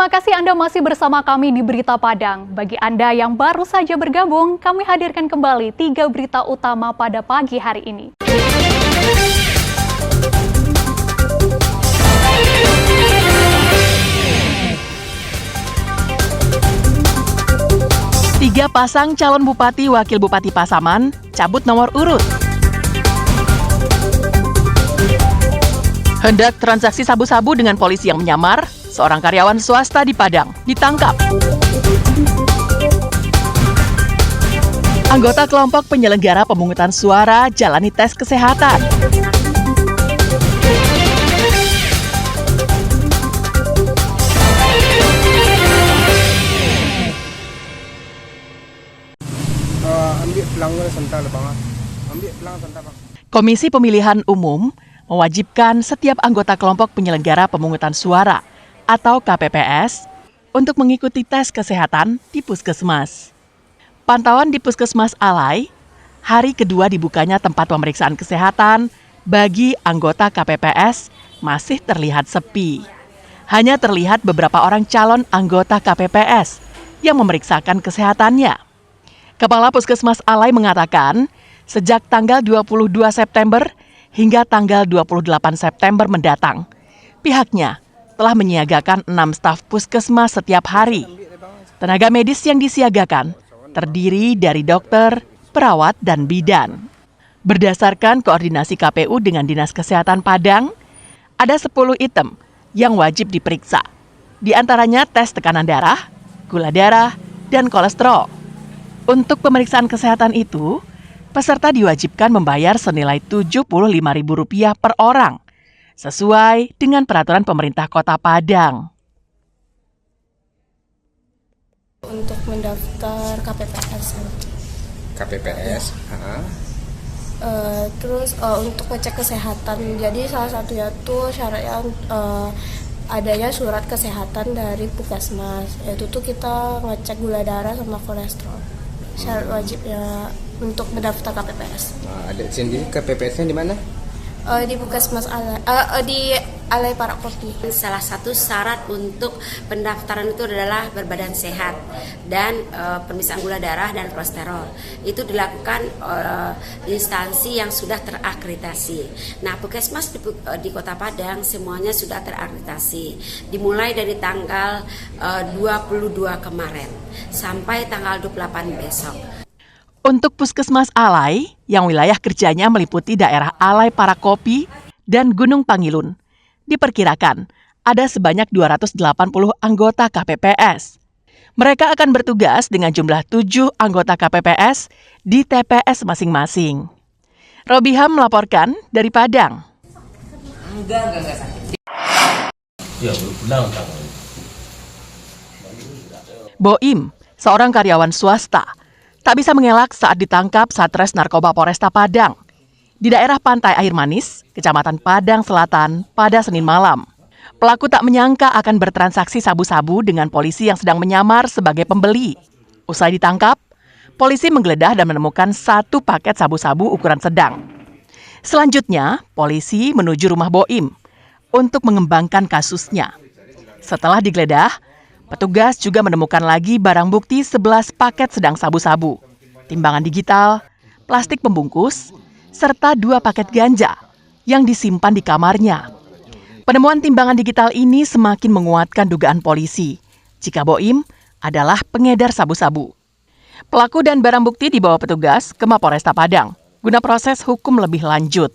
Terima kasih Anda masih bersama kami di Berita Padang. Bagi Anda yang baru saja bergabung, kami hadirkan kembali 3 berita utama pada pagi hari ini. Tiga pasang calon bupati wakil bupati Pasaman cabut nomor urut. Hendak transaksi sabu-sabu dengan polisi yang menyamar, seorang karyawan swasta di Padang ditangkap. Anggota kelompok penyelenggara pemungutan suara jalani tes kesehatan. Komisi Pemilihan Umum mewajibkan setiap anggota kelompok penyelenggara pemungutan suara atau KPPS untuk mengikuti tes kesehatan di Puskesmas. Pantauan di Puskesmas Alai, hari kedua dibukanya tempat pemeriksaan kesehatan bagi anggota KPPS masih terlihat sepi. Hanya terlihat beberapa orang calon anggota KPPS yang memeriksakan kesehatannya. Kepala Puskesmas Alai mengatakan, sejak tanggal 22 September hingga tanggal 28 September mendatang, pihaknya telah menyiagakan 6 staf puskesmas setiap hari. Tenaga medis yang disiagakan terdiri dari dokter, perawat, dan bidan. Berdasarkan koordinasi KPU dengan Dinas Kesehatan Padang, ada 10 item yang wajib diperiksa. Di antaranya tes tekanan darah, gula darah, dan kolesterol. Untuk pemeriksaan kesehatan itu, peserta diwajibkan membayar senilai Rp75.000 per orang, sesuai dengan peraturan pemerintah Kota Padang. Untuk mendaftar KPPS. KPPS, Terus untuk ngecek kesehatan, jadi salah satunya tuh syaratnya adanya surat kesehatan dari Puskesmas, yaitu tuh kita ngecek gula darah sama kolesterol. Syarat wajibnya untuk mendaftar KPPS. Ada sendiri KPPS-nya di mana? Di Puskesmas Alai, di Alai Parakopi. Salah satu syarat untuk pendaftaran itu adalah berbadan sehat dan pemeriksaan gula darah dan kolesterol. Itu dilakukan instansi yang sudah terakreditasi. Nah, Puskesmas di Kota Padang semuanya sudah terakreditasi. Dimulai dari tanggal 22 kemarin sampai tanggal 28 besok. Untuk Puskesmas Alai, yang wilayah kerjanya meliputi daerah Alai Parakopi dan Gunung Pangilun, diperkirakan ada sebanyak 280 anggota KPPS. Mereka akan bertugas dengan jumlah 7 anggota KPPS di TPS masing-masing. Robiham melaporkan dari Padang. Enggak sakit. Ya, benar. Boim, seorang karyawan swasta, tak bisa mengelak saat ditangkap Satres Narkoba Polresta Padang di daerah Pantai Air Manis, Kecamatan Padang Selatan pada Senin malam. Pelaku tak menyangka akan bertransaksi sabu-sabu dengan polisi yang sedang menyamar sebagai pembeli. Usai ditangkap, polisi menggeledah dan menemukan 1 paket sabu-sabu ukuran sedang. Selanjutnya, polisi menuju rumah Boim untuk mengembangkan kasusnya. Setelah digeledah, petugas juga menemukan lagi barang bukti 11 paket sedang sabu-sabu, timbangan digital, plastik pembungkus, serta 2 paket ganja yang disimpan di kamarnya. Penemuan timbangan digital ini semakin menguatkan dugaan polisi jika Boim adalah pengedar sabu-sabu. Pelaku dan barang bukti dibawa petugas ke Mapolresta Padang guna proses hukum lebih lanjut.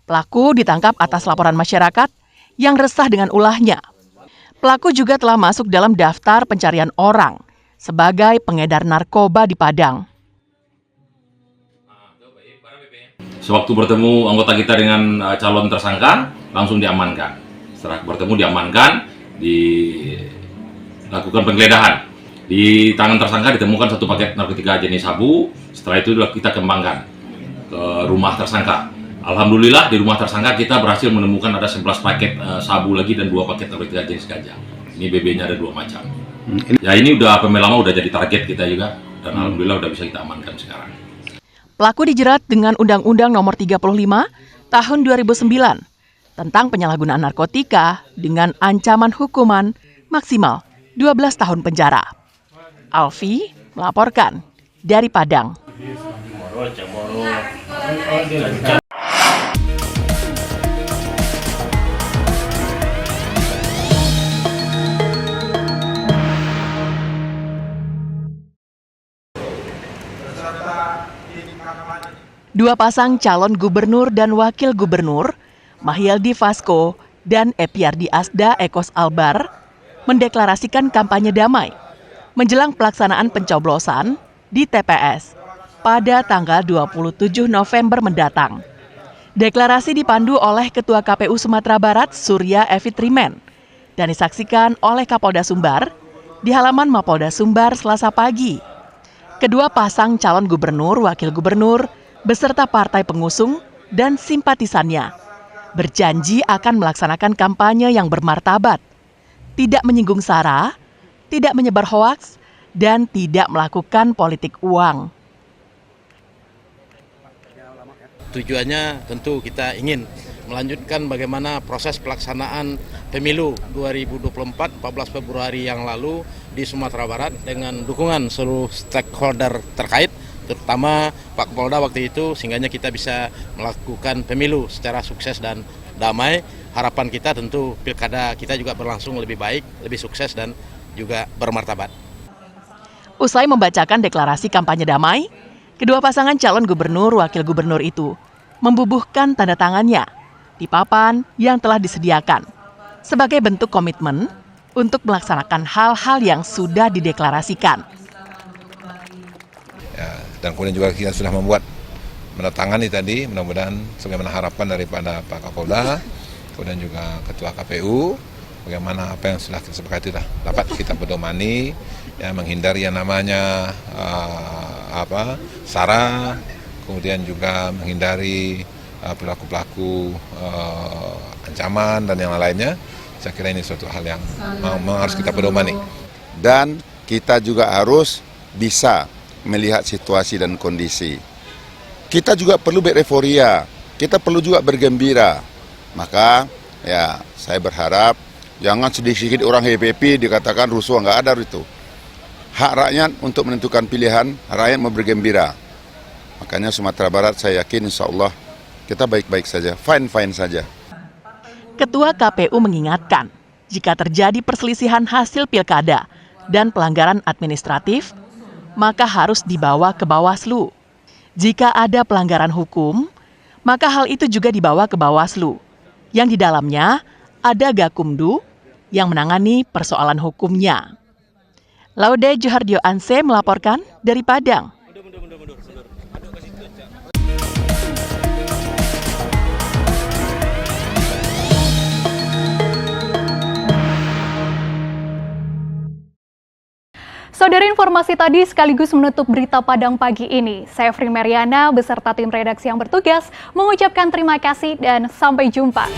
Pelaku ditangkap atas laporan masyarakat yang resah dengan ulahnya. Pelaku juga telah masuk dalam daftar pencarian orang sebagai pengedar narkoba di Padang. Sewaktu bertemu anggota kita dengan calon tersangka, langsung diamankan. Setelah bertemu diamankan, dilakukan penggeledahan. Di tangan tersangka ditemukan 1 paket narkotika jenis sabu. Setelah itu kita kembangkan ke rumah tersangka. Alhamdulillah di rumah tersangka kita berhasil menemukan ada 11 paket sabu lagi dan 2 paket narkotika jenis ganja. Ini BB-nya ada 2 macam. Ya ini udah lama udah jadi target kita juga dan alhamdulillah udah bisa kita amankan sekarang. Pelaku dijerat dengan Undang-Undang Nomor 35 Tahun 2009 tentang penyalahgunaan narkotika dengan ancaman hukuman maksimal 12 tahun penjara. Alfi melaporkan dari Padang. Dua pasang calon gubernur dan wakil gubernur, Mahyaldi Vasco dan Epiardi Asda Ekos Albar, mendeklarasikan kampanye damai menjelang pelaksanaan pencoblosan di TPS pada tanggal 27 November mendatang. Deklarasi dipandu oleh Ketua KPU Sumatera Barat Surya Evi Trimen dan disaksikan oleh Kapolda Sumbar di halaman Mapolda Sumbar Selasa pagi. Kedua pasang calon gubernur, wakil gubernur, beserta partai pengusung dan simpatisannya berjanji akan melaksanakan kampanye yang bermartabat, tidak menyinggung SARA, tidak menyebar hoaks, dan tidak melakukan politik uang. Tujuannya tentu kita ingin melanjutkan bagaimana proses pelaksanaan pemilu 2024 14 Februari yang lalu di Sumatera Barat dengan dukungan seluruh stakeholder terkait, terutama Pak Kapolda waktu itu, sehingga kita bisa melakukan pemilu secara sukses dan damai. Harapan kita tentu pilkada kita juga berlangsung lebih baik, lebih sukses dan juga bermartabat. Usai membacakan deklarasi kampanye damai, kedua pasangan calon gubernur wakil gubernur itu membubuhkan tanda tangannya di papan yang telah disediakan sebagai bentuk komitmen untuk melaksanakan hal-hal yang sudah dideklarasikan. Ya, dan kemudian juga kita sudah menandatangani tadi, mudah-mudahan sebagaimana harapan daripada Pak Kapolda, kemudian juga Ketua KPU, bagaimana apa yang sudah kita sepakati dapat kita pedomani, ya, menghindari yang namanya SARA, kemudian juga menghindari pelaku-pelaku ancaman dan yang lainnya. Saya kira ini suatu hal yang harus kita pedomani. Dan kita juga harus bisa melihat situasi dan kondisi. Kita juga perlu bereforia, kita perlu juga bergembira. Maka ya saya berharap jangan sedikit-sedikit orang HPP dikatakan rusuh, nggak ada itu. Hak rakyat untuk menentukan pilihan, rakyat mau bergembira. Makanya Sumatera Barat saya yakin insya Allah kita baik-baik saja, fine-fine saja. Ketua KPU mengingatkan, jika terjadi perselisihan hasil pilkada dan pelanggaran administratif, maka harus dibawa ke Bawaslu. Jika ada pelanggaran hukum, maka hal itu juga dibawa ke Bawaslu, yang di dalamnya ada Gakumdu yang menangani persoalan hukumnya. Laude Johardio Anse melaporkan dari Padang. Saudara, informasi tadi sekaligus menutup berita Padang pagi ini. Saya Fri Mariana beserta tim redaksi yang bertugas mengucapkan terima kasih dan sampai jumpa.